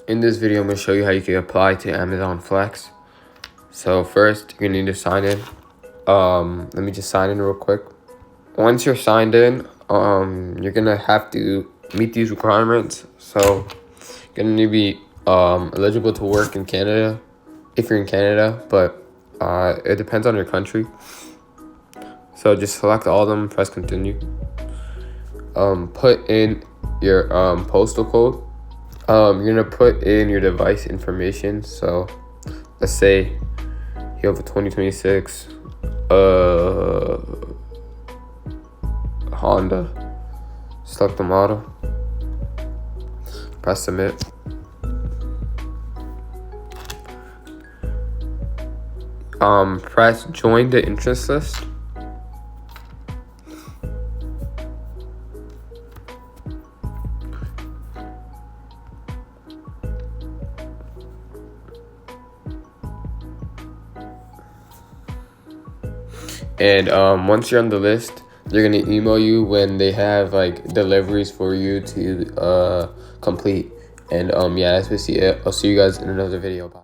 In this video, I'm going to show you how you can apply to Amazon Flex. So first, you're going to need to sign in. Let me just sign in real quick. Once you're signed in, you're going to have to meet these requirements. So you're going to need to be eligible to work in Canada, if you're in Canada, but it depends on your country. So just select all of them, press continue. Put in your postal code. You're gonna put in your device information. So let's say you have a 2026 Honda. Select the model, press submit. Press join the interest list. And once you're on the list, they're gonna email you when they have like deliveries for you to complete. And yeah, that's basically it. I'll see you guys in another video. Bye.